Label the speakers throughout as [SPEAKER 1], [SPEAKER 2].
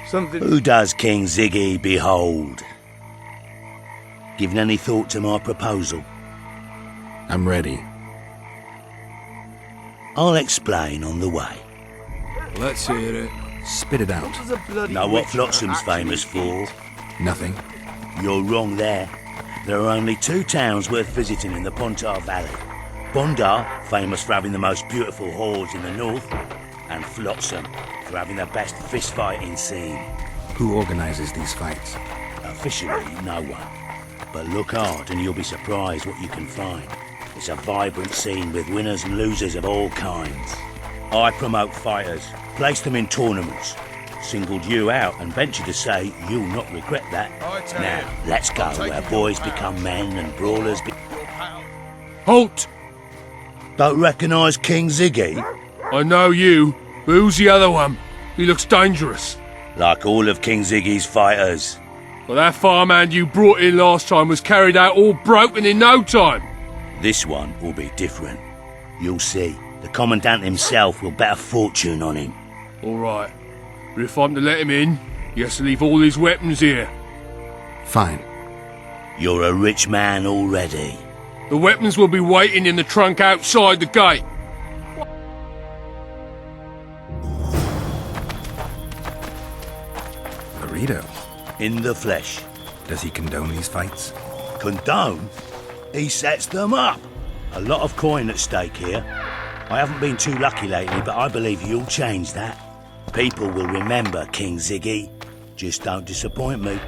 [SPEAKER 1] Something...
[SPEAKER 2] Who does King Ziggy behold? Given any thought to my proposal?
[SPEAKER 3] I'm ready.
[SPEAKER 2] I'll explain on the way.
[SPEAKER 1] Let's hear it.
[SPEAKER 3] Spit it out.
[SPEAKER 2] Know what Flotsam's famous for?
[SPEAKER 3] Nothing.
[SPEAKER 2] You're wrong there. There are only two towns worth visiting in the Pontar Valley. Bondar, famous for having the most beautiful whores in the north, and Flotsam, for having the best fist-fighting scene.
[SPEAKER 3] Who organizes these fights?
[SPEAKER 2] Officially, no one. But look hard and you'll be surprised what you can find. It's a vibrant scene with winners and losers of all kinds. I promote fighters, place them in tournaments. Singled you out and venture to say you'll not regret that. Now, let's go where boys become men and brawlers
[SPEAKER 1] Halt!
[SPEAKER 2] Don't recognise King Ziggy?
[SPEAKER 1] I know you, but who's the other one? He looks dangerous.
[SPEAKER 2] Like all of King Ziggy's fighters.
[SPEAKER 1] Well, that farmhand you brought in last time was carried out all broken in no time.
[SPEAKER 2] This one will be different. You'll see. The Commandant himself will bet a fortune on him.
[SPEAKER 1] All right. But if I'm to let him in, he has to leave all his weapons here.
[SPEAKER 3] Fine.
[SPEAKER 2] You're a rich man already.
[SPEAKER 1] The weapons will be waiting in the trunk outside the gate.
[SPEAKER 3] Burrito.
[SPEAKER 2] In the flesh.
[SPEAKER 3] Does he condone these fights?
[SPEAKER 2] Condone? He sets them up. A lot of coin at stake here. I haven't been too lucky lately, but I believe you'll change that. People will remember King Ziggy. Just don't disappoint me.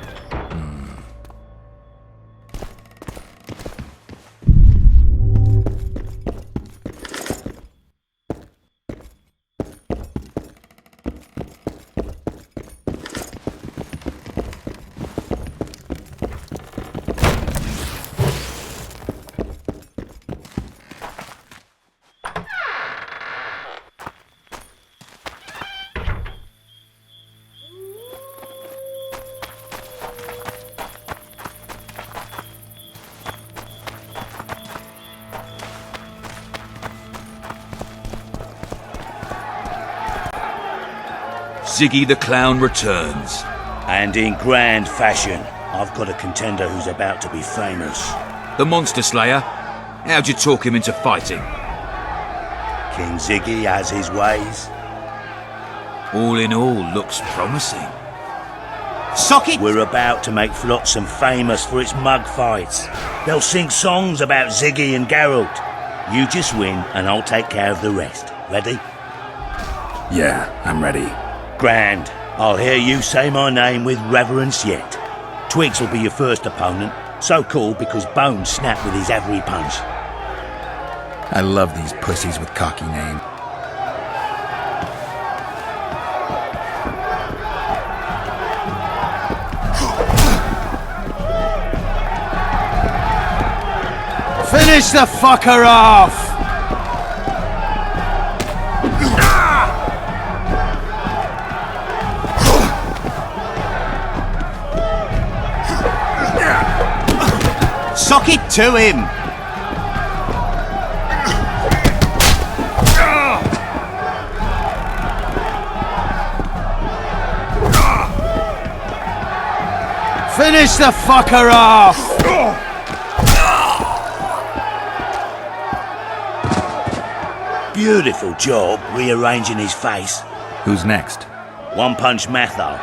[SPEAKER 4] Ziggy the Clown returns.
[SPEAKER 2] And in grand fashion. I've got a contender who's about to be famous.
[SPEAKER 4] The Monster Slayer? How'd you talk him into fighting?
[SPEAKER 2] King Ziggy has his ways.
[SPEAKER 4] All in all, looks promising.
[SPEAKER 2] Socket! We're about to make Flotsam famous for its mug fights. They'll sing songs about Ziggy and Geralt. You just win and I'll take care of the rest. Ready?
[SPEAKER 3] Yeah, I'm ready.
[SPEAKER 2] Grand. I'll hear you say my name with reverence yet. Twigs will be your first opponent. So called because bones snap with his every punch.
[SPEAKER 3] I love these pussies with cocky names.
[SPEAKER 2] Finish the fucker off! Sock it to him! Finish the fucker off! Beautiful job rearranging his face.
[SPEAKER 3] Who's next?
[SPEAKER 2] One Punch Matho.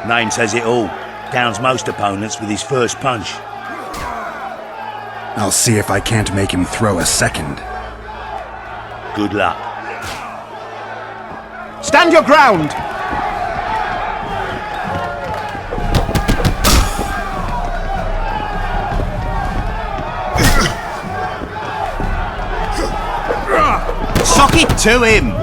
[SPEAKER 2] Name says it all. Downs most opponents with his first punch.
[SPEAKER 3] I'll see if I can't make him throw a second.
[SPEAKER 2] Good luck.
[SPEAKER 5] Stand your ground!
[SPEAKER 2] Sock it to him!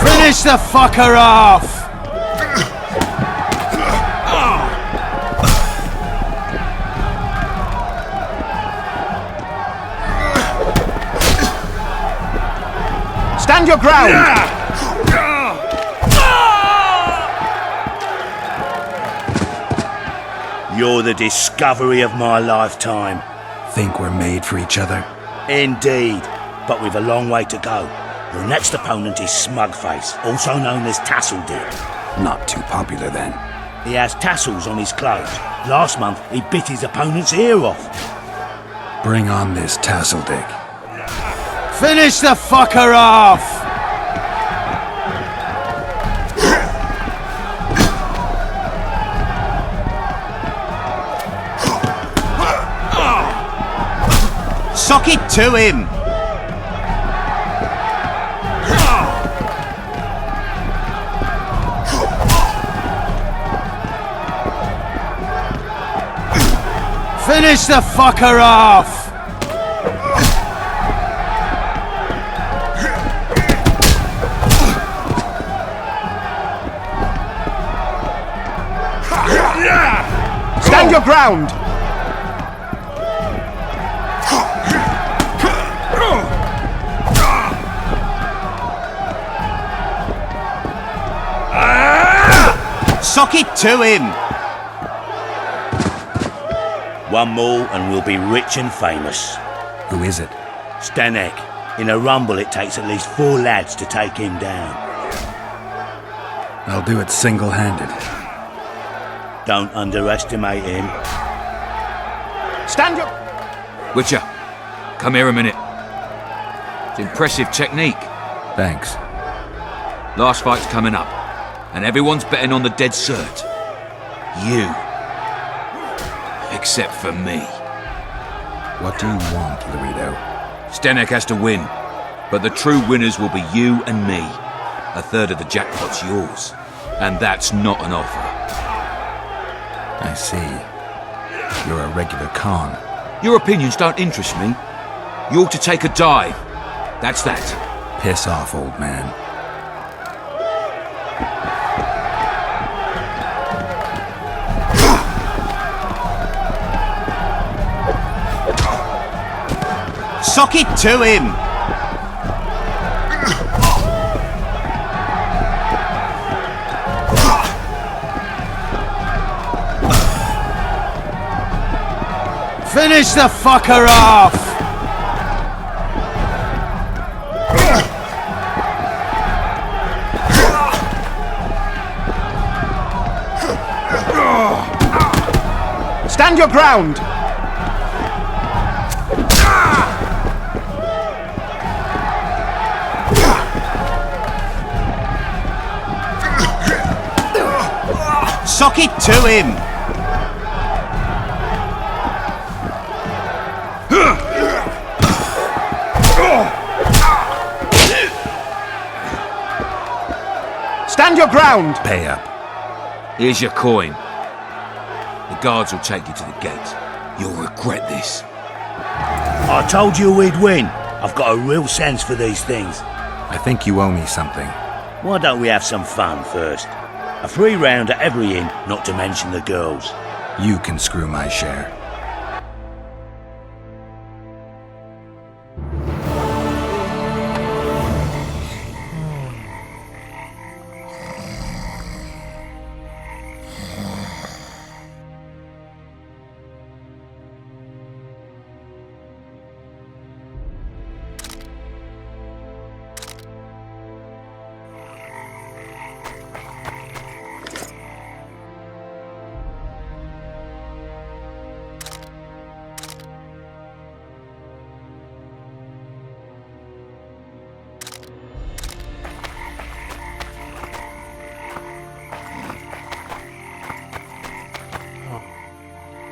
[SPEAKER 2] Finish the fucker off!
[SPEAKER 5] Stand your ground!
[SPEAKER 2] You're the discovery of my lifetime.
[SPEAKER 3] Think we're made for each other?
[SPEAKER 2] Indeed, but we've a long way to go. Your next opponent is Smugface, also known as Tasseldick.
[SPEAKER 3] Not too popular then.
[SPEAKER 2] He has tassels on his clothes. Last month, he bit his opponent's ear off.
[SPEAKER 3] Bring on this Tasseldick.
[SPEAKER 5] Finish the fucker off! Sock it to him! Finish the fucker off! Stand your ground! Sock it to him!
[SPEAKER 2] One more and we'll be rich and famous.
[SPEAKER 3] Who is it?
[SPEAKER 2] Stanek. In a rumble it takes at least 4 lads to take him down.
[SPEAKER 3] I'll do it single-handed.
[SPEAKER 2] Don't underestimate him.
[SPEAKER 5] Stand your...
[SPEAKER 4] Witcher, come here a minute. It's impressive technique.
[SPEAKER 3] Thanks.
[SPEAKER 4] Last fight's coming up, and everyone's betting on the dead cert. You. Except for me.
[SPEAKER 3] What do you want, Laredo?
[SPEAKER 4] Stanek has to win, but the true winners will be you and me. A third of the jackpot's yours, and that's not an offer.
[SPEAKER 3] I see. You're a regular con.
[SPEAKER 4] Your opinions don't interest me. You ought to take a dive. That's that.
[SPEAKER 3] Piss off, old man.
[SPEAKER 5] Sock it to him! Finish the fucker off! Stand your ground! Sock it to him! Stand your ground!
[SPEAKER 3] Pay up.
[SPEAKER 4] Here's your coin. The guards will take you to the gate. You'll regret this.
[SPEAKER 2] I told you we'd win. I've got a real sense for these things.
[SPEAKER 3] I think you owe me something.
[SPEAKER 2] Why don't we have some fun first? A free round at every inn, not to mention the girls.
[SPEAKER 3] You can screw my share.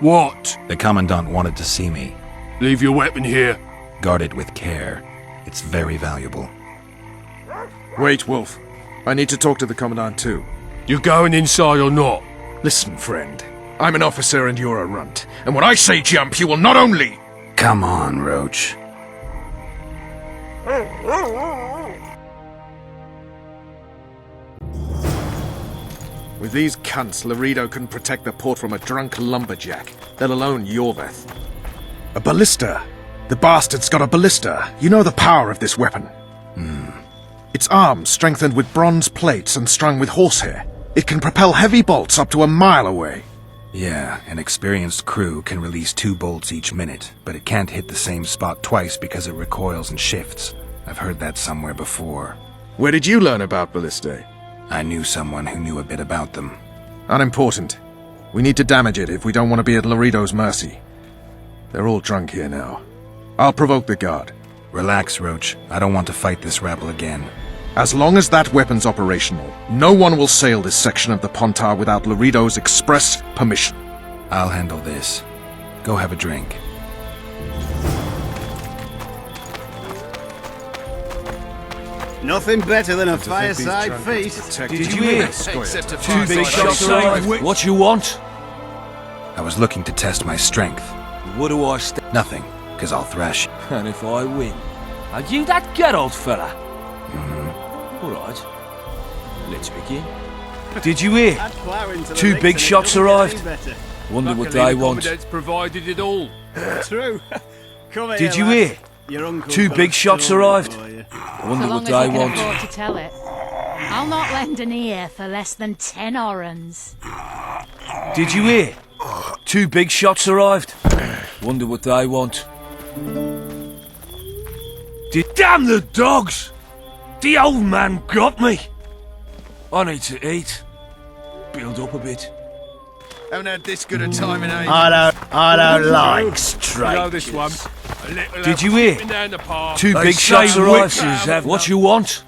[SPEAKER 1] What?
[SPEAKER 3] The Commandant wanted to see me.
[SPEAKER 1] Leave your weapon here.
[SPEAKER 3] Guard it with care. It's very valuable.
[SPEAKER 6] Wait, Wolf. I need to talk to the Commandant too.
[SPEAKER 1] You going inside or not?
[SPEAKER 6] Listen, friend. I'm an officer and you're a runt. And when I say jump, you will not only...
[SPEAKER 3] Come on, Roach.
[SPEAKER 6] With these cunts, Laredo couldn't protect the port from a drunk lumberjack, let alone Yorveth. A ballista! The bastard's got a ballista. You know the power of this weapon. Its arms strengthened with bronze plates and strung with horsehair. It can propel heavy bolts up to a mile away.
[SPEAKER 3] Yeah, an experienced crew can release 2 bolts each minute, but it can't hit the same spot twice because it recoils and shifts. I've heard that somewhere before.
[SPEAKER 6] Where did you learn about ballistae?
[SPEAKER 3] I knew someone who knew a bit about them.
[SPEAKER 6] Unimportant. We need to damage it if we don't want to be at Laredo's mercy. They're all drunk here now. I'll provoke the guard.
[SPEAKER 3] Relax, Roach. I don't want to fight this rabble again.
[SPEAKER 6] As long as that weapon's operational, no one will sail this section of the Pontar without Laredo's express permission.
[SPEAKER 3] I'll handle this. Go have a drink.
[SPEAKER 5] Nothing better than a fireside feast.
[SPEAKER 4] Did you hear?
[SPEAKER 6] Except
[SPEAKER 4] 2 big shots arrived. What you want?
[SPEAKER 3] I was looking to test my strength.
[SPEAKER 4] What do I
[SPEAKER 3] Nothing, 'cause I'll thrash you.
[SPEAKER 4] And if I win? Are you that good, old fella? All right. Let's begin. Did you hear? 2 big shots arrived. Wonder what
[SPEAKER 1] Luckily,
[SPEAKER 4] they
[SPEAKER 1] the
[SPEAKER 4] want.
[SPEAKER 1] Commandant's provided it all.
[SPEAKER 5] True. Come
[SPEAKER 4] Did you hear? 2 big shots arrived.
[SPEAKER 7] So
[SPEAKER 4] Wonder
[SPEAKER 7] long
[SPEAKER 4] what
[SPEAKER 7] as
[SPEAKER 4] they
[SPEAKER 7] you can
[SPEAKER 4] want.
[SPEAKER 7] afford to tell it. I'll not lend an ear for less than 10 orans.
[SPEAKER 4] Did you hear? 2 big shots arrived. Wonder what they want. Damn the dogs! The old man got me. I need to eat. Build up a bit.
[SPEAKER 5] Haven't had this good a time in ages.
[SPEAKER 2] I don't like
[SPEAKER 1] You
[SPEAKER 2] straight.
[SPEAKER 1] know this one. A little
[SPEAKER 4] Did you hear?
[SPEAKER 1] down the path.
[SPEAKER 4] 2 They big say shots arrived.
[SPEAKER 1] witches
[SPEAKER 4] Have what you want.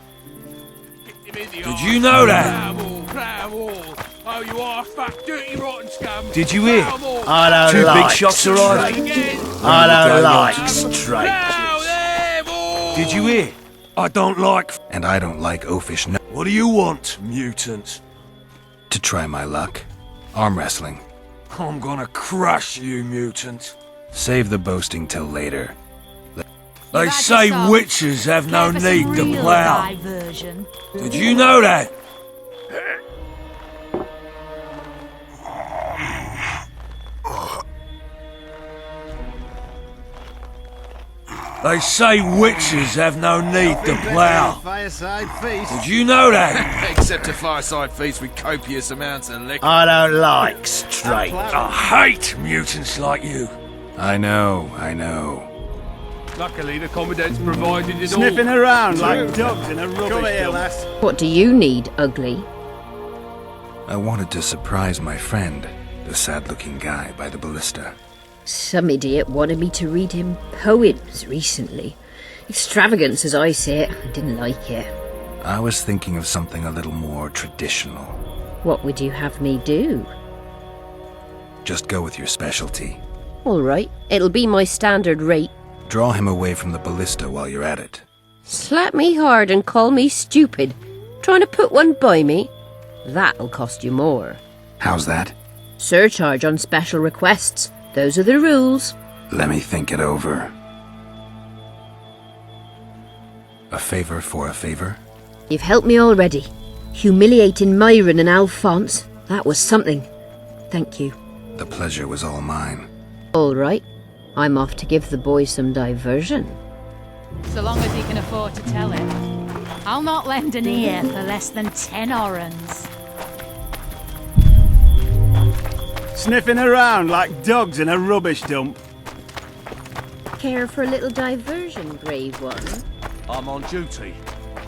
[SPEAKER 4] Did you know that?
[SPEAKER 1] Oh, you are fat, dirty, rotten scum.
[SPEAKER 4] Did you hear?
[SPEAKER 2] I don't
[SPEAKER 4] 2
[SPEAKER 2] like
[SPEAKER 4] big shots arrived.
[SPEAKER 2] I don't
[SPEAKER 4] They
[SPEAKER 2] like
[SPEAKER 4] want.
[SPEAKER 2] straight.
[SPEAKER 4] Did you hear? I don't like.
[SPEAKER 3] And I don't like oafish no.
[SPEAKER 4] What do you want, mutant?
[SPEAKER 3] To try my luck. Arm wrestling.
[SPEAKER 4] I'm gonna crush you, mutant.
[SPEAKER 3] Save the boasting till later.
[SPEAKER 4] They
[SPEAKER 7] had
[SPEAKER 4] say
[SPEAKER 7] yourself.
[SPEAKER 4] witches have no
[SPEAKER 7] Care for some
[SPEAKER 4] need to
[SPEAKER 7] real
[SPEAKER 4] plough.
[SPEAKER 7] diversion.
[SPEAKER 4] Did you know that? They say witches have no need to plough.
[SPEAKER 5] Fireside feast.
[SPEAKER 4] Did you know that?
[SPEAKER 5] Except a fireside feast with copious amounts of liquor.
[SPEAKER 2] I don't like straight.
[SPEAKER 4] I hate mutants like you.
[SPEAKER 3] I know, I know.
[SPEAKER 1] Luckily, the Commandant's provided it
[SPEAKER 5] Sniffing
[SPEAKER 1] all.
[SPEAKER 5] around like dogs in a rubbish dump. Come here, lass.
[SPEAKER 8] What do you need, ugly?
[SPEAKER 3] I wanted to surprise my friend, the sad-looking guy by the ballista.
[SPEAKER 8] Some idiot wanted me to read him poems recently. Extravagance, as I say it. I didn't like it.
[SPEAKER 3] I was thinking of something a little more traditional.
[SPEAKER 8] What would you have me do?
[SPEAKER 3] Just go with your specialty.
[SPEAKER 8] All right, it'll be my standard rate.
[SPEAKER 3] Draw him away from the ballista while you're at it.
[SPEAKER 8] Slap me hard and call me stupid. Trying to put one by me? That'll cost you more.
[SPEAKER 3] How's that?
[SPEAKER 8] Surcharge on special requests. Those are the rules.
[SPEAKER 3] Let me think it over. A favor for a favor?
[SPEAKER 8] You've helped me already. Humiliating Myron and Alphonse. That was something. Thank you.
[SPEAKER 3] The pleasure was all mine.
[SPEAKER 8] All right. I'm off to give the boys some diversion.
[SPEAKER 7] So long as you can afford to tell it. I'll not lend an ear for less than 10 orans.
[SPEAKER 5] Sniffing around like dogs in a rubbish dump.
[SPEAKER 8] Care for a little diversion, brave one?
[SPEAKER 4] I'm on duty.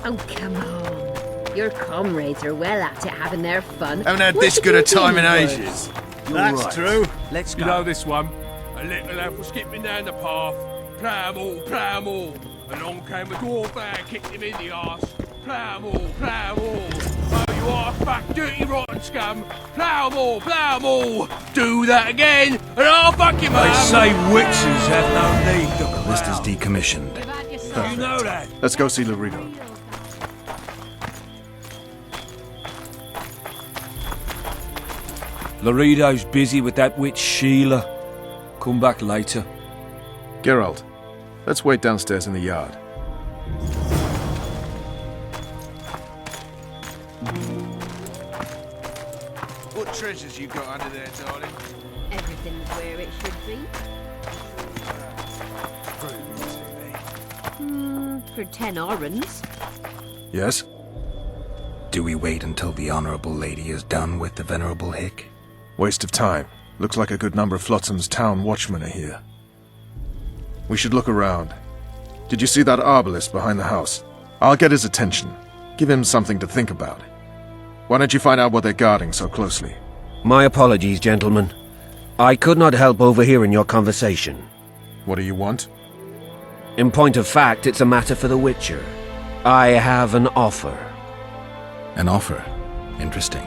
[SPEAKER 8] Oh, come on. Your comrades are well at it, having their fun.
[SPEAKER 5] Haven't had
[SPEAKER 8] What
[SPEAKER 5] this
[SPEAKER 8] did
[SPEAKER 5] good a
[SPEAKER 8] you do,
[SPEAKER 5] time in
[SPEAKER 8] boys?
[SPEAKER 5] ages. That's true.
[SPEAKER 4] Let's
[SPEAKER 1] You know this one. A little lad was skipping down the path. Plough 'em all. Along came a dwarf and kicked him in the arse. Plough 'em all. Oh, you are fat, dirty, rotten scum. Plough 'em all. Do that again, and I'll fuck you,
[SPEAKER 4] They
[SPEAKER 1] man.
[SPEAKER 4] say witches have no need to
[SPEAKER 3] Ballista's
[SPEAKER 4] plough.
[SPEAKER 3] decommissioned.
[SPEAKER 7] You've had yourself.
[SPEAKER 4] You know that?
[SPEAKER 6] Let's go see Laredo.
[SPEAKER 4] Laredo's busy with that witch Sheila. Come back later.
[SPEAKER 6] Geralt, let's wait downstairs in the yard.
[SPEAKER 5] What treasures you got under there, darling?
[SPEAKER 8] Everything's where it should be. For 10 orans.
[SPEAKER 6] Yes?
[SPEAKER 3] Do we wait until the Honourable Lady is done with the Venerable Hick?
[SPEAKER 6] Waste of time. Looks like a good number of Flotsam's town watchmen are here. We should look around. Did you see that arbalist behind the house? I'll get his attention. Give him something to think about. Why don't you find out what they're guarding so closely?
[SPEAKER 9] My apologies, gentlemen. I could not help overhearing your conversation.
[SPEAKER 6] What do you want?
[SPEAKER 9] In point of fact, it's a matter for the Witcher. I have an offer.
[SPEAKER 3] An offer? Interesting.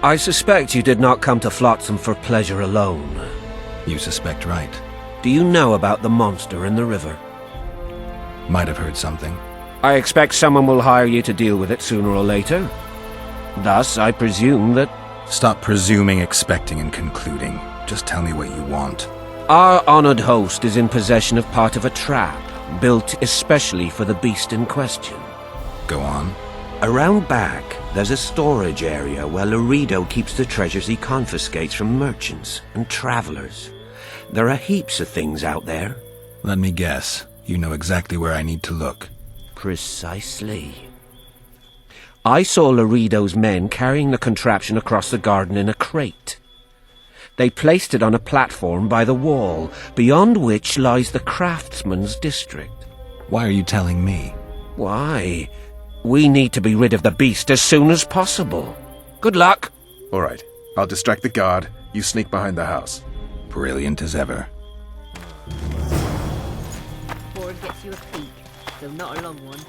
[SPEAKER 9] I suspect you did not come to Flotsam for pleasure alone.
[SPEAKER 3] You suspect right.
[SPEAKER 9] Do you know about the monster in the river?
[SPEAKER 3] Might have heard something.
[SPEAKER 9] I expect someone will hire you to deal with it sooner or later. Thus, I presume that...
[SPEAKER 3] Stop presuming, expecting, and concluding. Just tell me what you want.
[SPEAKER 9] Our honored host is in possession of part of a trap, built especially for the beast in question.
[SPEAKER 3] Go on.
[SPEAKER 9] Around back, there's a storage area where Laredo keeps the treasures he confiscates from merchants and travelers. There are heaps of things out there.
[SPEAKER 3] Let me guess. You know exactly where I need to look.
[SPEAKER 9] Precisely. I saw Laredo's men carrying the contraption across the garden in a crate. They placed it on a platform by the wall, beyond which lies the craftsman's district.
[SPEAKER 3] Why are you telling me?
[SPEAKER 9] Why? We need to be rid of the beast as soon as possible. Good luck.
[SPEAKER 6] All right. I'll distract the guard. You sneak behind the house.
[SPEAKER 3] Brilliant as ever.
[SPEAKER 8] Ford gets you a peek, though not a long one.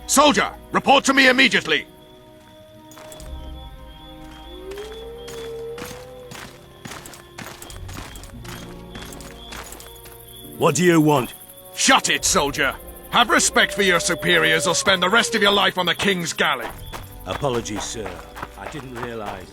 [SPEAKER 1] Soldier, report to me immediately!
[SPEAKER 2] What do you want?
[SPEAKER 1] Shut it, soldier! Have respect for your superiors or spend the rest of your life on the King's galley.
[SPEAKER 2] Apologies, sir. I didn't realize.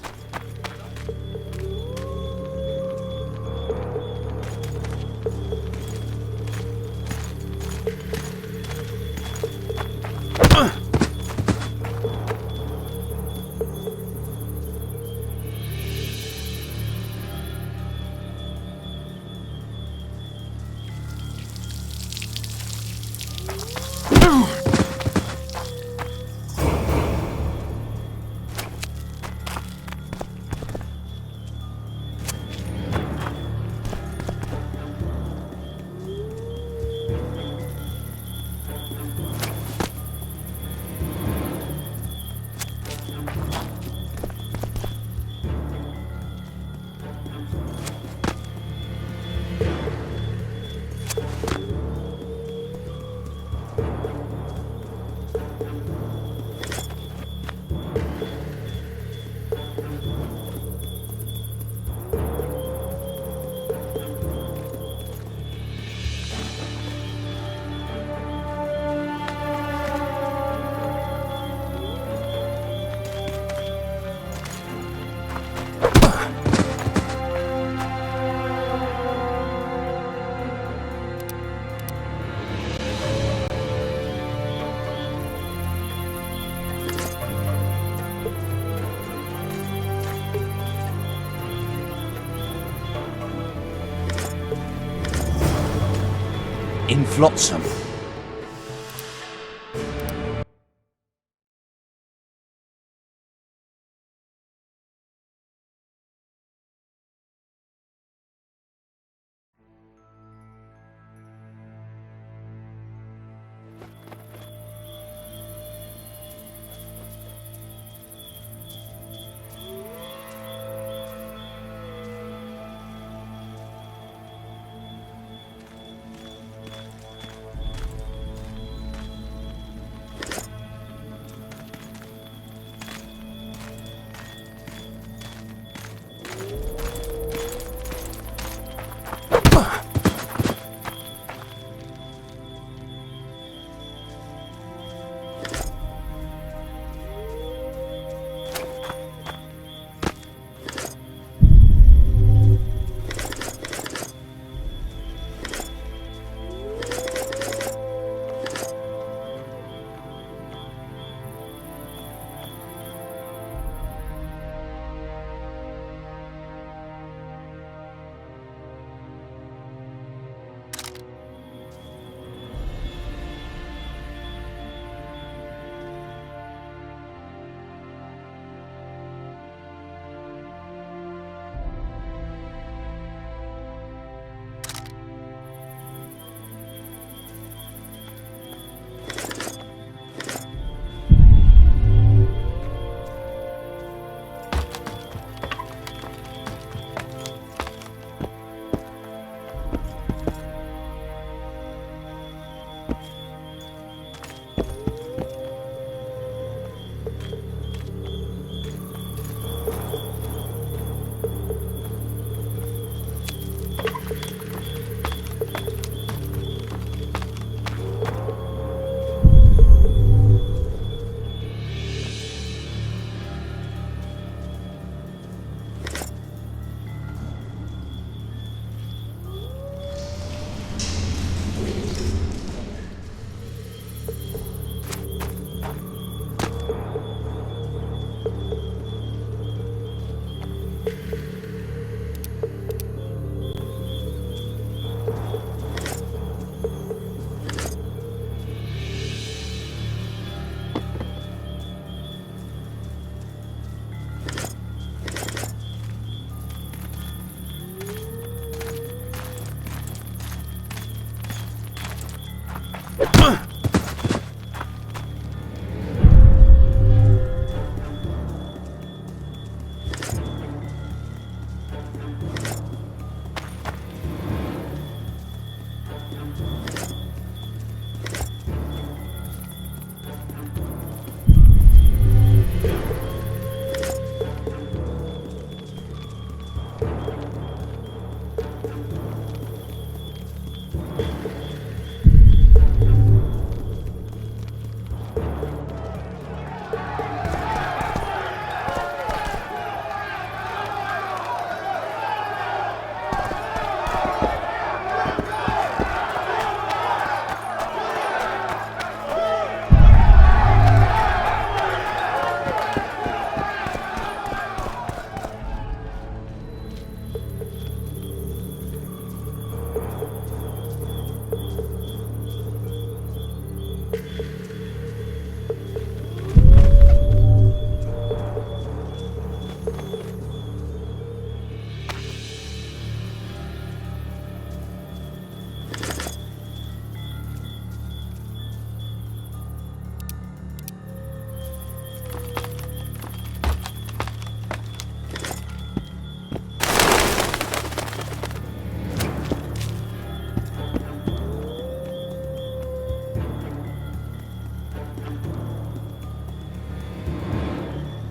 [SPEAKER 2] In Flotsam.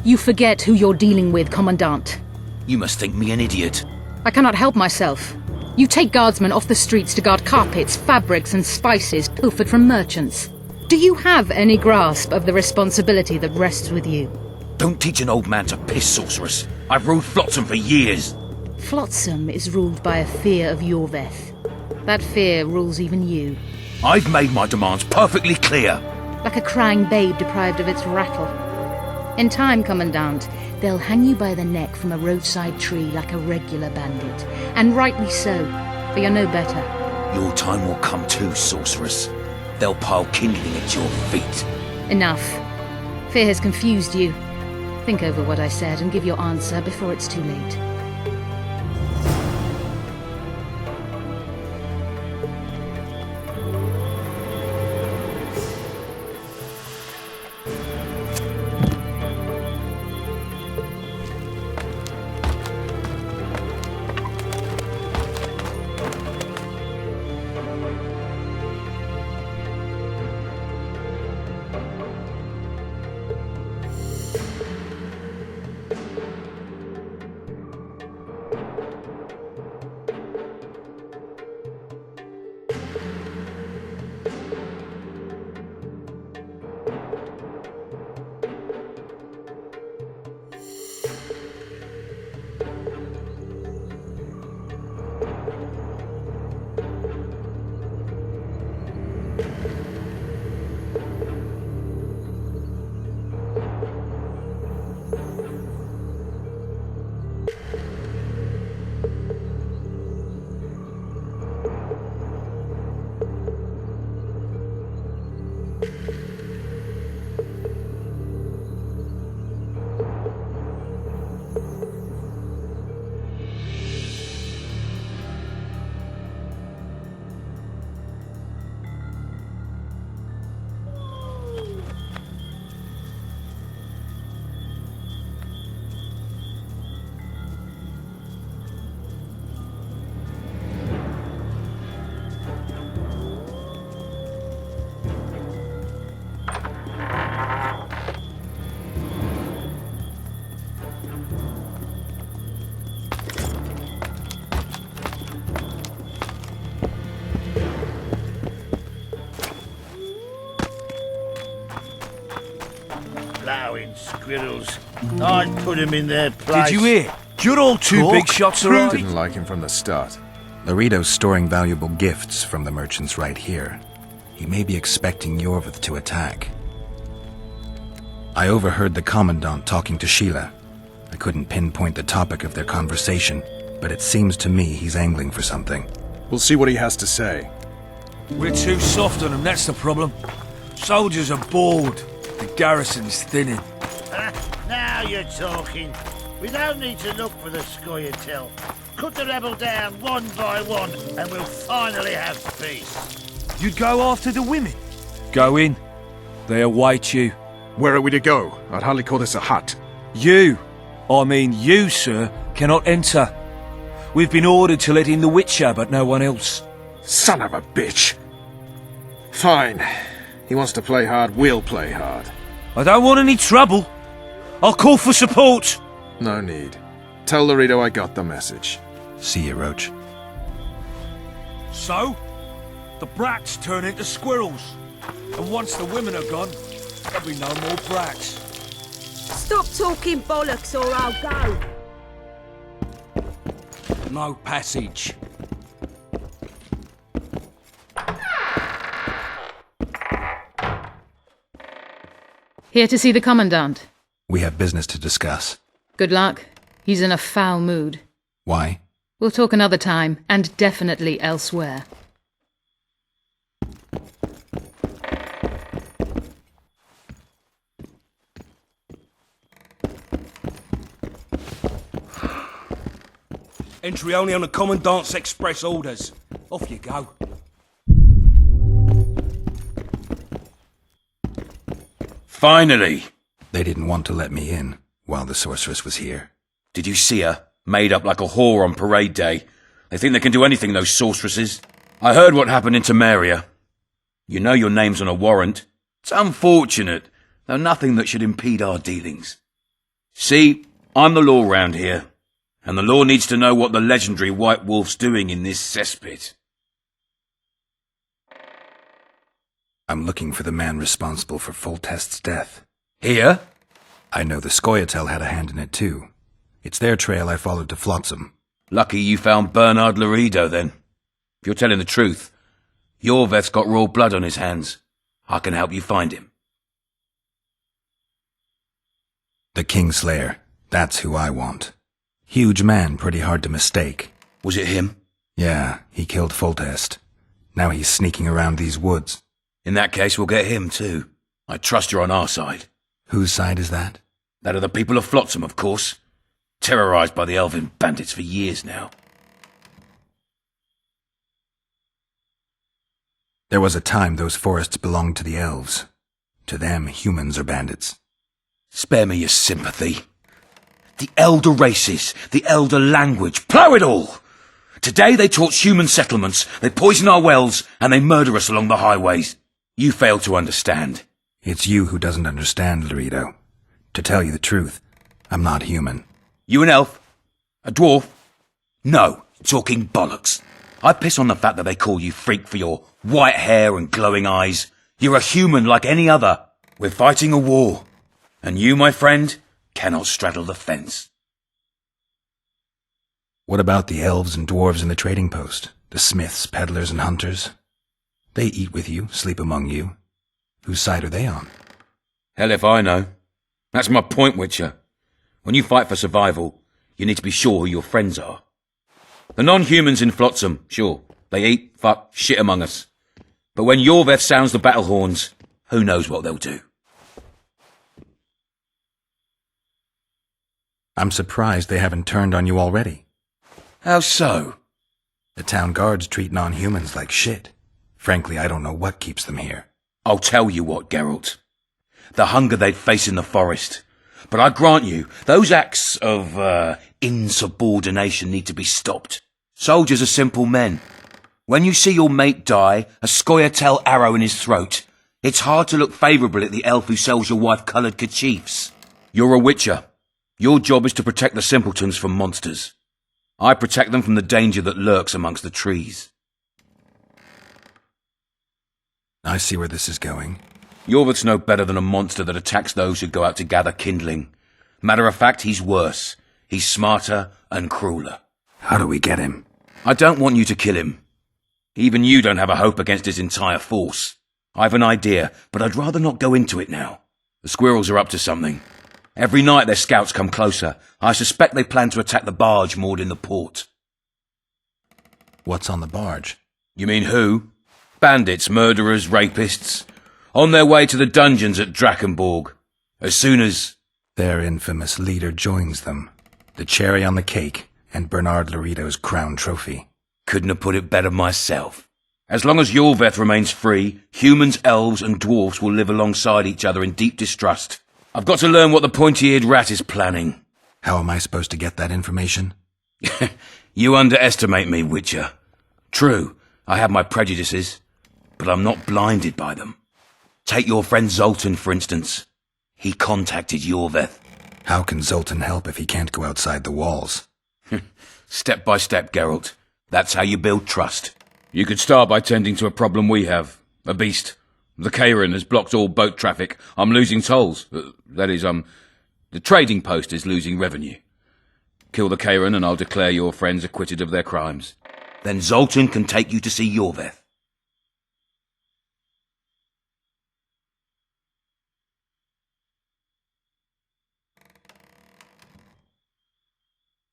[SPEAKER 7] You forget who you're dealing with, Commandant.
[SPEAKER 2] You must think me an idiot.
[SPEAKER 7] I cannot help myself. You take guardsmen off the streets to guard carpets, fabrics and spices pilfered from merchants. Do you have any grasp of the responsibility that rests with you?
[SPEAKER 2] Don't teach an old man to piss, sorceress. I've ruled Flotsam for years.
[SPEAKER 7] Flotsam is ruled by a fear of Yorveth. That fear rules even you.
[SPEAKER 2] I've made my demands perfectly clear.
[SPEAKER 7] Like a crying babe deprived of its rattle. In time, Commandant, they'll hang you by the neck from a roadside tree like a regular bandit. And rightly so, for you're no better.
[SPEAKER 2] Your time will come too, sorceress. They'll pile kindling at your feet.
[SPEAKER 7] Enough. Fear has confused you. Think over what I said and give your answer before it's too late.
[SPEAKER 2] Plowing squirrels. I'd put him in their place.
[SPEAKER 4] Did you hear? You're all two big shots arrived.
[SPEAKER 6] Didn't like him from the start.
[SPEAKER 3] Laredo's storing valuable gifts from the merchants right here. He may be expecting Yorvith to attack. I overheard the Commandant talking to Sheila. I couldn't pinpoint the topic of their conversation, but it seems to me he's angling for something.
[SPEAKER 6] We'll see what he has to say.
[SPEAKER 4] We're too soft on them, that's the problem. Soldiers are bored. The garrison's thinning.
[SPEAKER 2] Now you're talking. We don't need to look for the scoia'tael. Cut the rebel down one by one, and we'll finally have peace.
[SPEAKER 4] You'd go after the women? Go in. They await you.
[SPEAKER 6] Where are we to go? I'd hardly call this a hut.
[SPEAKER 4] You, sir, cannot enter. We've been ordered to let in the Witcher, but no one else.
[SPEAKER 6] Son of a bitch! Fine. He wants to play hard, we'll play hard.
[SPEAKER 4] I don't want any trouble. I'll call for support.
[SPEAKER 6] No need. Tell Laredo I got the message.
[SPEAKER 3] See you, Roach.
[SPEAKER 1] So, the brats turn into squirrels. And once the women are gone, there'll be no more brats.
[SPEAKER 10] Stop talking bollocks or I'll go.
[SPEAKER 1] No passage.
[SPEAKER 7] Here to see the Commandant.
[SPEAKER 3] We have business to discuss.
[SPEAKER 7] Good luck. He's in a foul mood.
[SPEAKER 3] Why?
[SPEAKER 7] We'll talk another time, and definitely elsewhere.
[SPEAKER 1] Entry only on the Commandant's express orders. Off you go.
[SPEAKER 2] Finally!
[SPEAKER 3] They didn't want to let me in while the sorceress was here.
[SPEAKER 2] Did you see her? Made up like a whore on parade day. They think they can do anything, those sorceresses. I heard what happened in Temeria. You know your name's on a warrant. It's unfortunate, though nothing that should impede our dealings.
[SPEAKER 11] See, I'm the law round here, and the law needs to know what the legendary White Wolf's doing in this cesspit.
[SPEAKER 3] I'm looking for the man responsible for Foltest's death.
[SPEAKER 11] Here?
[SPEAKER 3] I know the Scoia'tael had a hand in it too. It's their trail I followed to Flotsam.
[SPEAKER 11] Lucky you found Bernard Laredo, then. If you're telling the truth, Yorveth's got raw blood on his hands. I can help you find him.
[SPEAKER 3] The Kingslayer. That's who I want. Huge man, pretty hard to mistake.
[SPEAKER 11] Was it him?
[SPEAKER 3] Yeah, he killed Foltest. Now he's sneaking around these woods.
[SPEAKER 11] In that case, we'll get him too. I trust you're on our side.
[SPEAKER 3] Whose side is that?
[SPEAKER 11] That of the people of Flotsam, of course. Terrorized by the elven bandits for years now.
[SPEAKER 3] There was a time those forests belonged to the elves. To them, humans are bandits.
[SPEAKER 11] Spare me your sympathy. The elder races, the elder language, plough it all! Today they torch human settlements, they poison our wells, and they murder us along the highways. You fail to understand.
[SPEAKER 3] It's you who doesn't understand, Laredo. To tell you the truth, I'm not human.
[SPEAKER 11] You an elf? A dwarf? No, talking bollocks. I piss on the fact that they call you freak for your white hair and glowing eyes. You're a human like any other. We're fighting a war. And you, my friend, cannot straddle the fence.
[SPEAKER 3] What about the elves and dwarves in the trading post? The smiths, peddlers, and hunters? They eat with you, sleep among you. Whose side are they on?
[SPEAKER 11] Hell if I know. That's my point, Witcher. When you fight for survival, you need to be sure who your friends are. The non-humans in Flotsam, sure, they eat, fuck, shit among us. But when Yorveth sounds the battle horns, who knows what they'll do.
[SPEAKER 3] I'm surprised they haven't turned on you already.
[SPEAKER 11] How so?
[SPEAKER 3] The town guards treat non-humans like shit. Frankly, I don't know what keeps them here.
[SPEAKER 11] I'll tell you what, Geralt. The hunger they'd face in the forest. But I grant you, those acts of, insubordination need to be stopped. Soldiers are simple men. When you see your mate die, a Scoia'tael arrow in his throat, it's hard to look favourably at the elf who sells your wife coloured kerchiefs. You're a witcher. Your job is to protect the simpletons from monsters. I protect them from the danger that lurks amongst the trees.
[SPEAKER 3] I see where this is going.
[SPEAKER 11] Yorveth's no better than a monster that attacks those who go out to gather kindling. Matter of fact, he's worse. He's smarter and crueler.
[SPEAKER 3] How do we get him?
[SPEAKER 11] I don't want you to kill him. Even you don't have a hope against his entire force. I've an idea, but I'd rather not go into it now. The squirrels are up to something. Every night their scouts come closer. I suspect they plan to attack the barge moored in the port.
[SPEAKER 3] What's on the barge?
[SPEAKER 11] You mean who? Bandits, murderers, rapists. On their way to the dungeons at Drakenborg. As soon as...
[SPEAKER 3] Their infamous leader joins them. The cherry on the cake, and Bernard Laredo's crown trophy.
[SPEAKER 11] Couldn't have put it better myself. As long as Yorveth remains free, humans, elves, and dwarfs will live alongside each other in deep distrust. I've got to learn what the pointy-eared rat is planning.
[SPEAKER 3] How am I supposed to get that information?
[SPEAKER 11] You underestimate me, Witcher. True, I have my prejudices, but I'm not blinded by them. Take your friend Zoltan, for instance. He contacted Yorveth.
[SPEAKER 3] How can Zoltan help if he can't go outside the walls?
[SPEAKER 11] Step by step, Geralt. That's how you build trust. You could start by tending to a problem we have. A beast. The Kairin has blocked all boat traffic. I'm losing tolls. That is, the trading post is losing revenue. Kill the Kairin and I'll declare your friends acquitted of their crimes. Then Zoltan can take you to see Yorveth.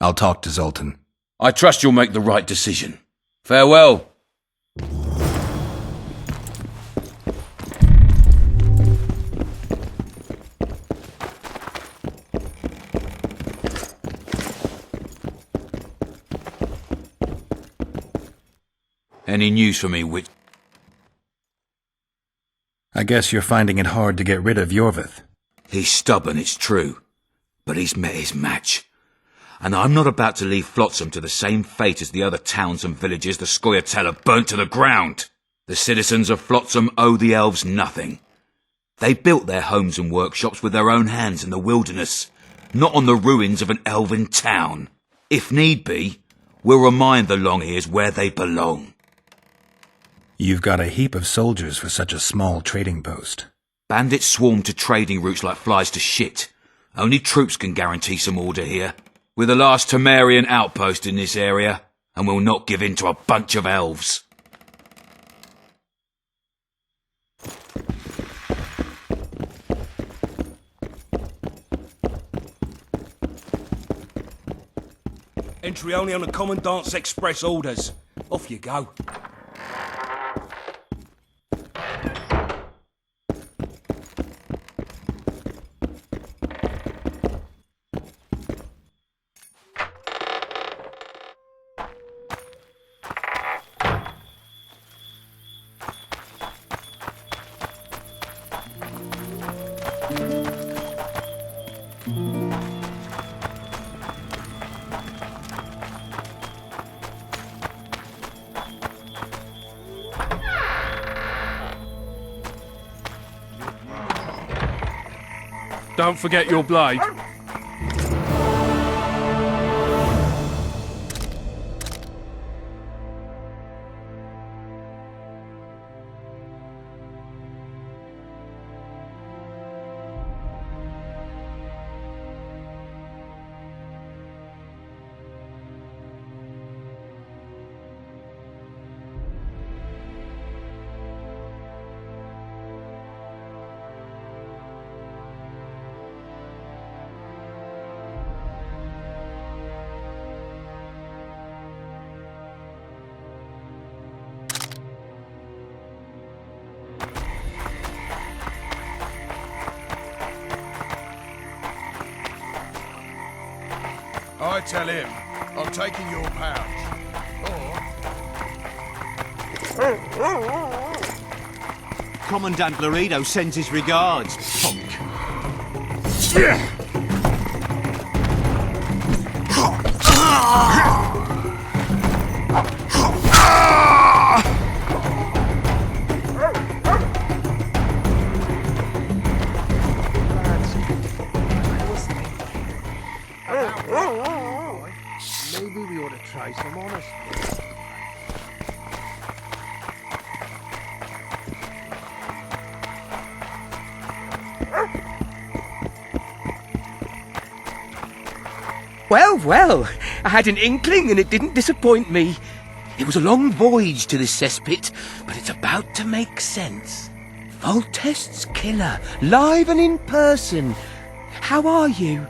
[SPEAKER 3] I'll talk to Zoltan.
[SPEAKER 11] I trust you'll make the right decision. Farewell. Any news for me, Witch?
[SPEAKER 3] I guess you're finding it hard to get rid of Yorveth.
[SPEAKER 11] He's stubborn, it's true. But he's met his match. And I'm not about to leave Flotsam to the same fate as the other towns and villages the Scoia'tael have burnt to the ground. The citizens of Flotsam owe the elves nothing. They built their homes and workshops with their own hands in the wilderness. not on the ruins of an elven town. If need be, we'll remind the Long-Ears where they belong.
[SPEAKER 3] You've got a heap of soldiers for such a small trading post.
[SPEAKER 11] Bandits swarm to trading routes like flies to shit. Only troops can guarantee some order here. We're the last Temerian outpost in this area, and we'll not give in to a bunch of elves.
[SPEAKER 4] Entry only on the Commandant's express orders. Off you go.
[SPEAKER 1] Don't forget your blade.
[SPEAKER 12] I tell him, I'm taking your pouch.
[SPEAKER 13] Commandant Laredo sends his regards, punk.
[SPEAKER 1] Maybe we ought to try some honest.
[SPEAKER 9] Well, I had an inkling and it didn't disappoint me. It was a long voyage to this cesspit, but it's about to make sense. Voltest's killer, live and in person. How are you?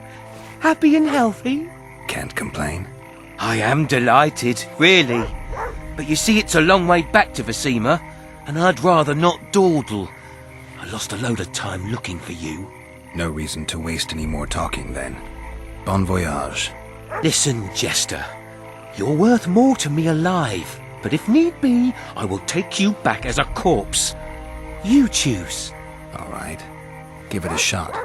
[SPEAKER 9] Happy and healthy?
[SPEAKER 3] Can't complain.
[SPEAKER 9] I am delighted, really. But you see, it's a long way back to Vasima, and I'd rather not dawdle. I lost a load of time looking for you.
[SPEAKER 3] No reason to waste any more talking then. Bon voyage.
[SPEAKER 9] Listen, Jester. You're worth more to me alive, but if need be, I will take you back as a corpse. You choose.
[SPEAKER 3] All right. Give it a shot.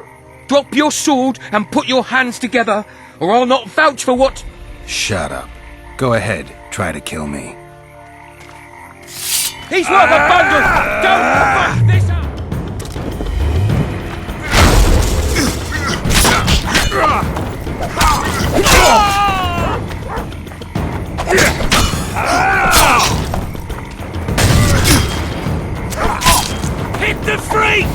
[SPEAKER 9] Drop your sword and put your hands together, or I'll not vouch for what...
[SPEAKER 3] Shut up. Go ahead. Try to kill me.
[SPEAKER 9] He's worth a bundle! Don't fuck this up! Hit the freak!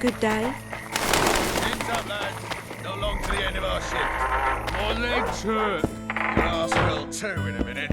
[SPEAKER 10] Good day.
[SPEAKER 12] Hands up, lads. Not long to the end of our shift.
[SPEAKER 1] My legs hurt.
[SPEAKER 12] Your ass will too in a minute.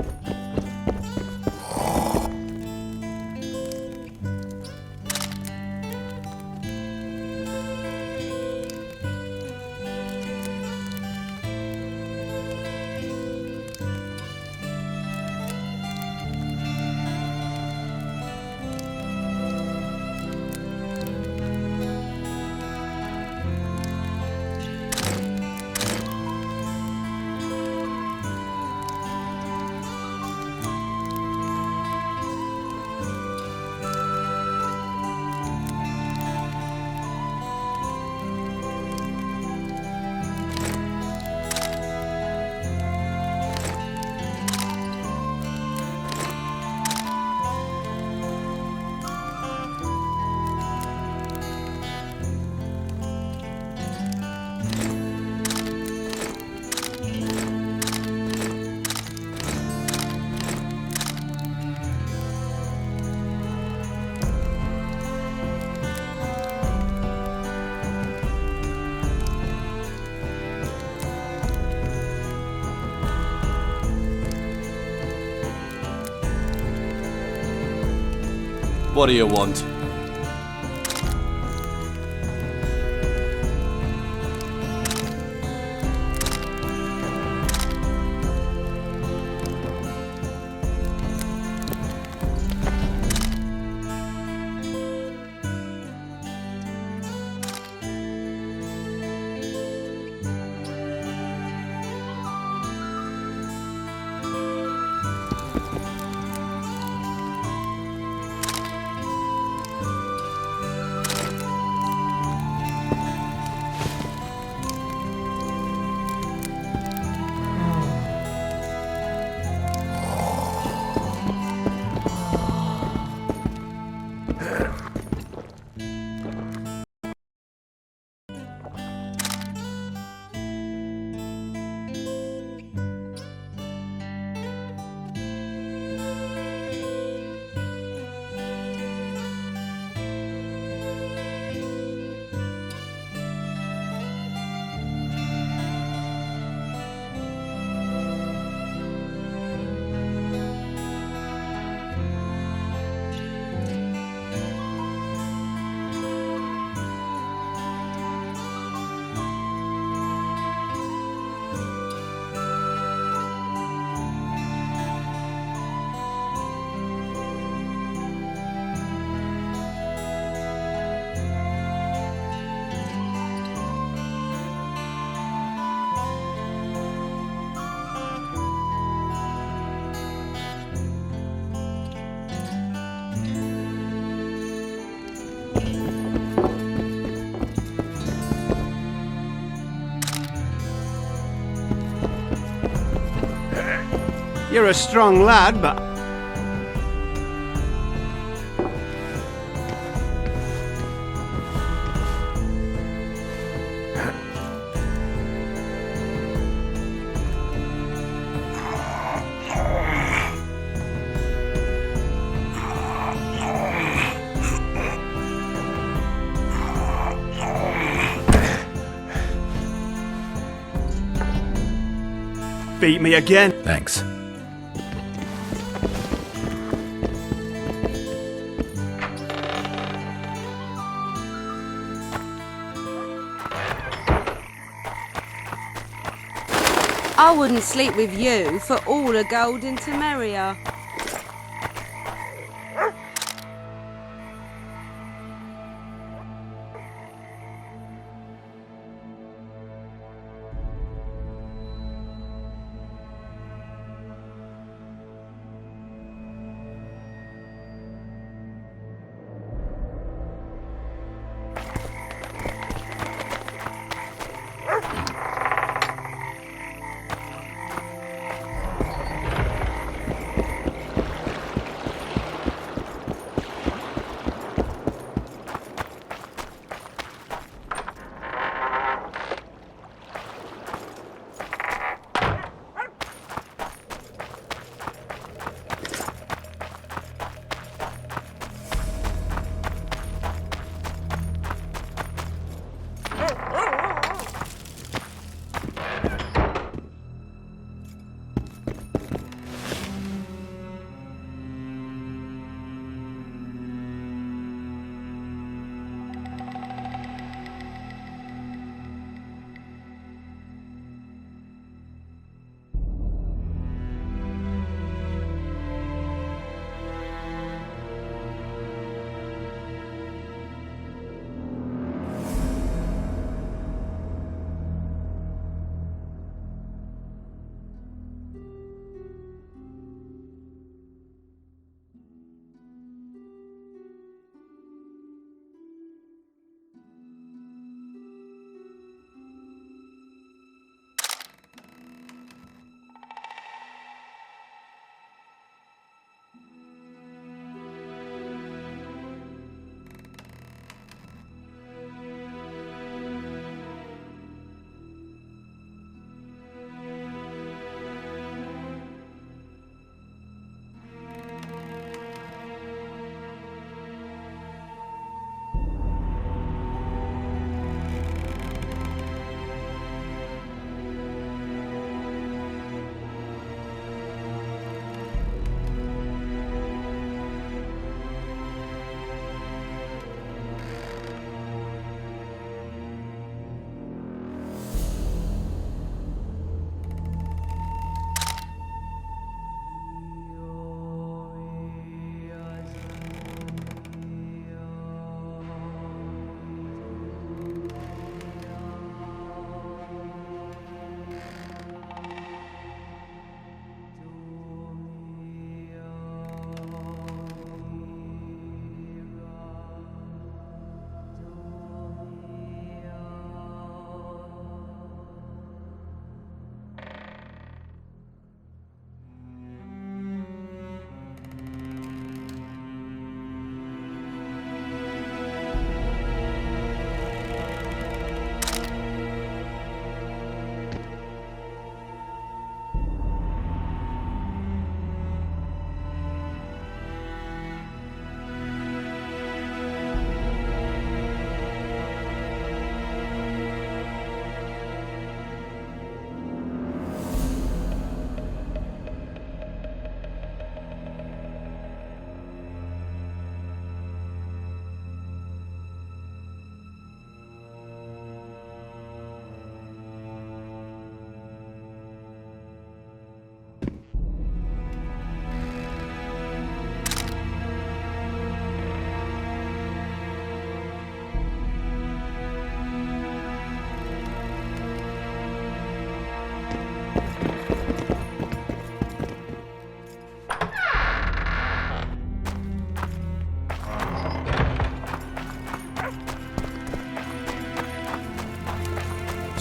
[SPEAKER 14] What do you want?
[SPEAKER 5] You're a strong lad, but... Beat me again.
[SPEAKER 3] Thanks.
[SPEAKER 10] I wouldn't sleep with you for all the gold in Temeria.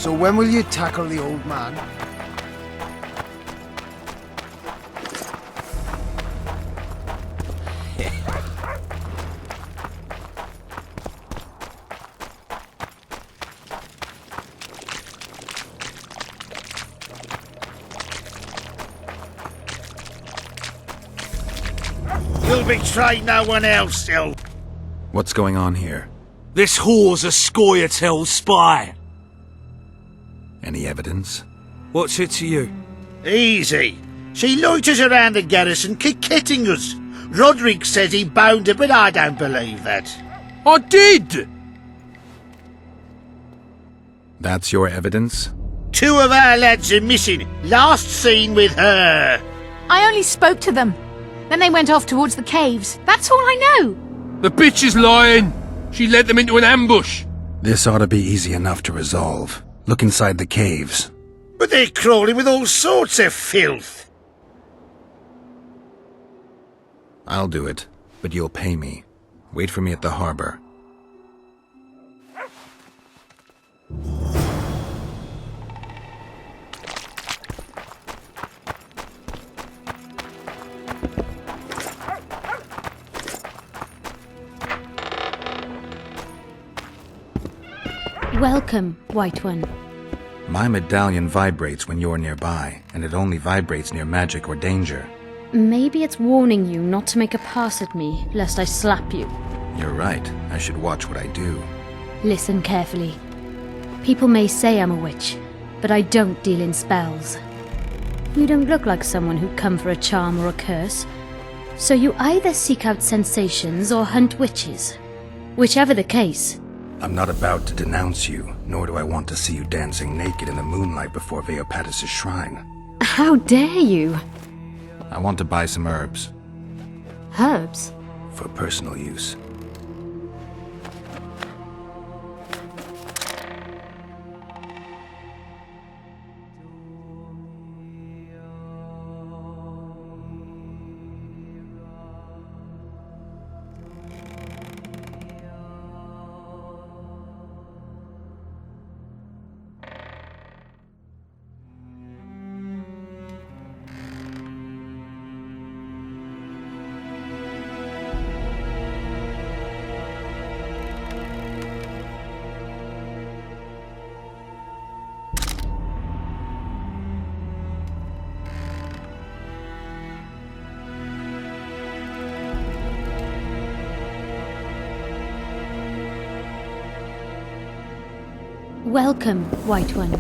[SPEAKER 14] So when will you tackle the old man?
[SPEAKER 2] You'll betray no one else, Sil.
[SPEAKER 3] What's going on here?
[SPEAKER 4] This whore's a Scoia'tael spy.
[SPEAKER 3] Any evidence?
[SPEAKER 4] What's it to you?
[SPEAKER 2] Easy. She loiters around the garrison kick-kitting us. Roderick says he bound her, but I don't believe that.
[SPEAKER 1] I did!
[SPEAKER 3] That's your evidence?
[SPEAKER 2] 2 of our lads are missing. Last seen with her.
[SPEAKER 15] I only spoke to them. Then they went off towards the caves. That's all I know.
[SPEAKER 1] The bitch is lying. She led them into an ambush.
[SPEAKER 3] This ought to be easy enough to resolve. Look inside the caves.
[SPEAKER 2] But they're crawling with all sorts of filth.
[SPEAKER 3] I'll do it, but you'll pay me. Wait for me at the harbor.
[SPEAKER 7] Welcome, White One.
[SPEAKER 3] My medallion vibrates when you're nearby, and it only vibrates near magic or danger.
[SPEAKER 7] Maybe it's warning you not to make a pass at me, lest I slap you.
[SPEAKER 3] You're right. I should watch what I do.
[SPEAKER 7] Listen carefully. People may say I'm a witch, but I don't deal in spells. You don't look like someone who'd come for a charm or a curse, so you either seek out sensations or hunt witches. Whichever the case.
[SPEAKER 3] I'm not about to denounce you, nor do I want to see you dancing naked in the moonlight before Veopatis' shrine.
[SPEAKER 7] How dare you?
[SPEAKER 3] I want to buy some herbs.
[SPEAKER 7] Herbs?
[SPEAKER 3] For personal use.
[SPEAKER 7] Welcome, White One.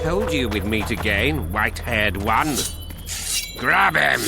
[SPEAKER 9] Told you we'd meet again, white-haired one. Grab him!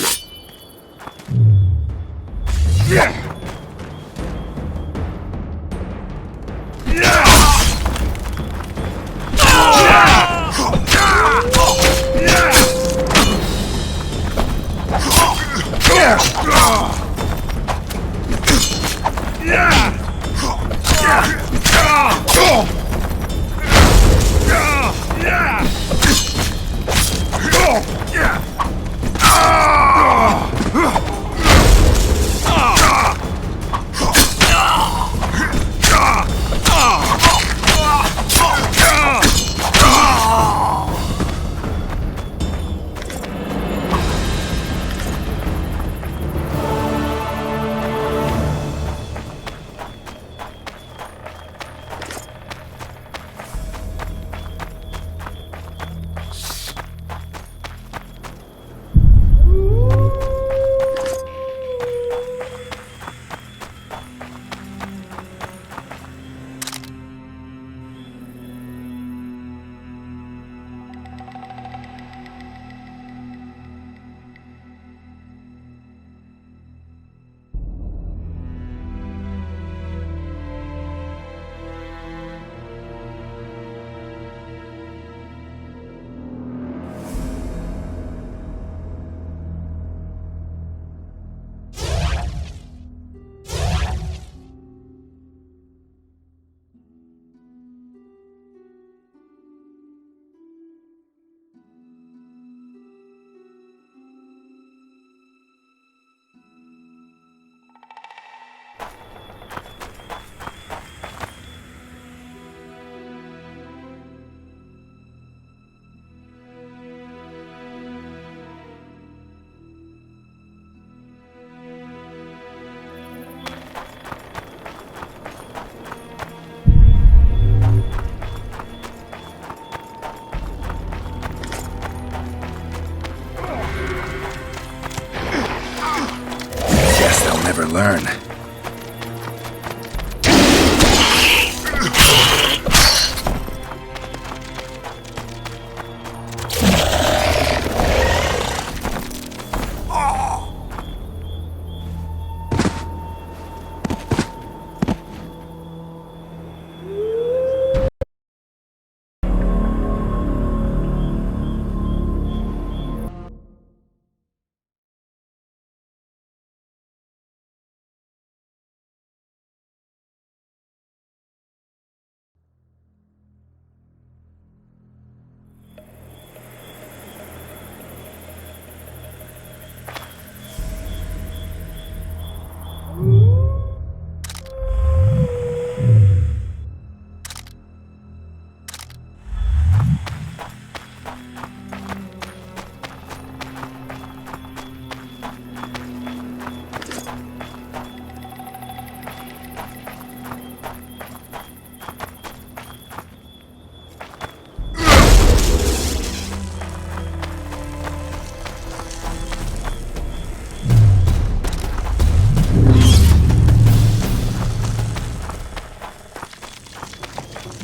[SPEAKER 3] learn.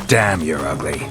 [SPEAKER 3] Damn, you're ugly.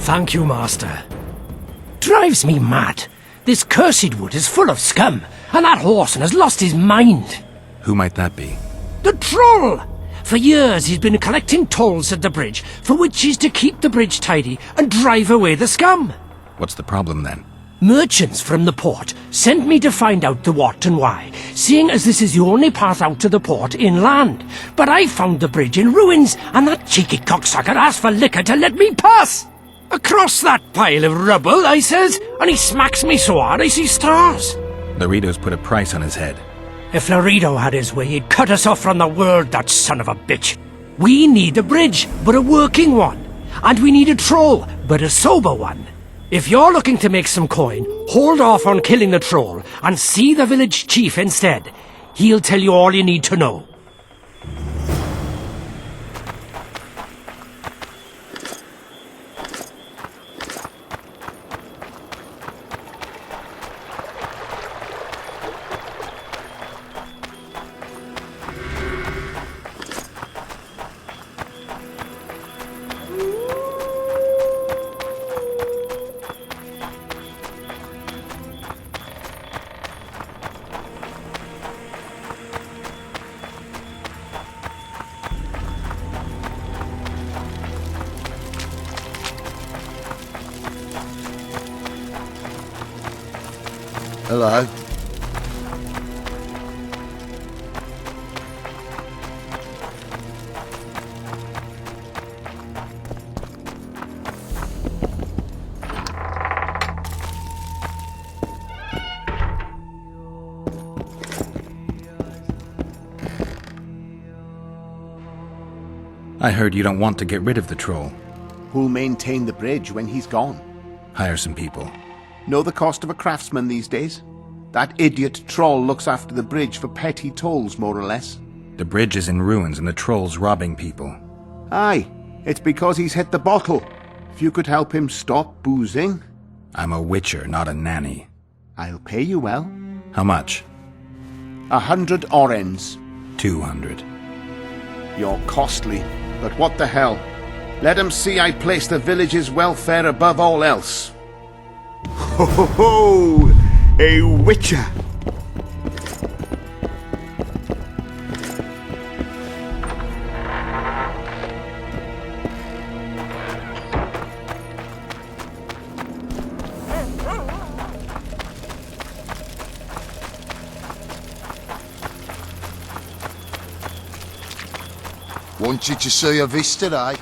[SPEAKER 16] Thank you, Master. Drives me mad. This cursed wood is full of scum, and that horseman has lost his mind.
[SPEAKER 3] Who might that be?
[SPEAKER 16] The troll! For years he's been collecting tolls at the bridge, for which is to keep the bridge tidy and drive away the scum.
[SPEAKER 3] What's the problem then?
[SPEAKER 16] Merchants from the port sent me to find out the what and why, seeing as this is the only path out to the port inland. But I found the bridge in ruins, and that cheeky cocksucker asked for liquor to let me pass. Across that pile of rubble, I says, and he smacks me so hard I see stars.
[SPEAKER 3] Laredo's put a price on his head.
[SPEAKER 16] If Laredo had his way, he'd cut us off from the world, that son of a bitch. We need a bridge, but a working one. And we need a troll, but a sober one. If you're looking to make some coin, hold off on killing the troll and see the village chief instead. He'll tell you all you need to know.
[SPEAKER 14] Hello.
[SPEAKER 3] I heard you don't want to get rid of the troll.
[SPEAKER 13] Who'll maintain the bridge when he's gone?
[SPEAKER 3] Hire some people.
[SPEAKER 13] Know the cost of a craftsman these days? That idiot troll looks after the bridge for petty tolls, more or less.
[SPEAKER 3] The bridge is in ruins and the troll's robbing people.
[SPEAKER 13] Aye, it's because he's hit the bottle. If you could help him stop boozing...
[SPEAKER 3] I'm a witcher, not a nanny.
[SPEAKER 13] I'll pay you well.
[SPEAKER 3] How much?
[SPEAKER 13] 100 orens.
[SPEAKER 3] 200.
[SPEAKER 13] You're costly, but what the hell? Let 'em see I place the village's welfare above all else.
[SPEAKER 5] Ho ho ho! A witcher!
[SPEAKER 14] Want you to see a vista, eh?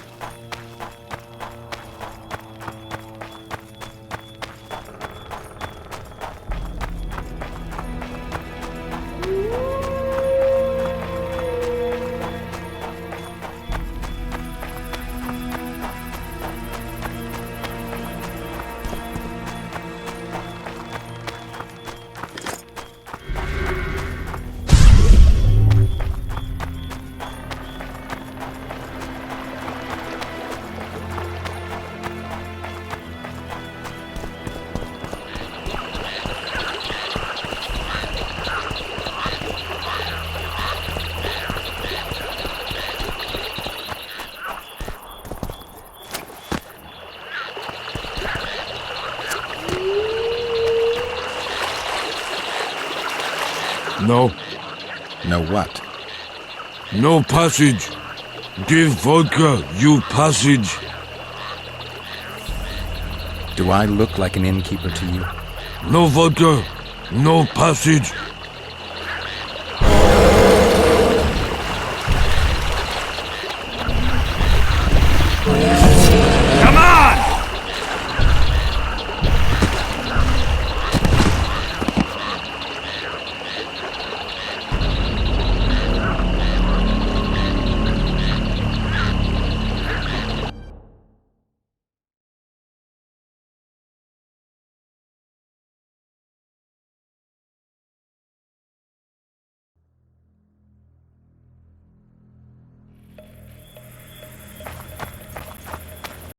[SPEAKER 1] No.
[SPEAKER 3] No what?
[SPEAKER 1] No passage. Give vodka, you passage.
[SPEAKER 3] Do I look like an innkeeper to you?
[SPEAKER 1] No vodka. No passage.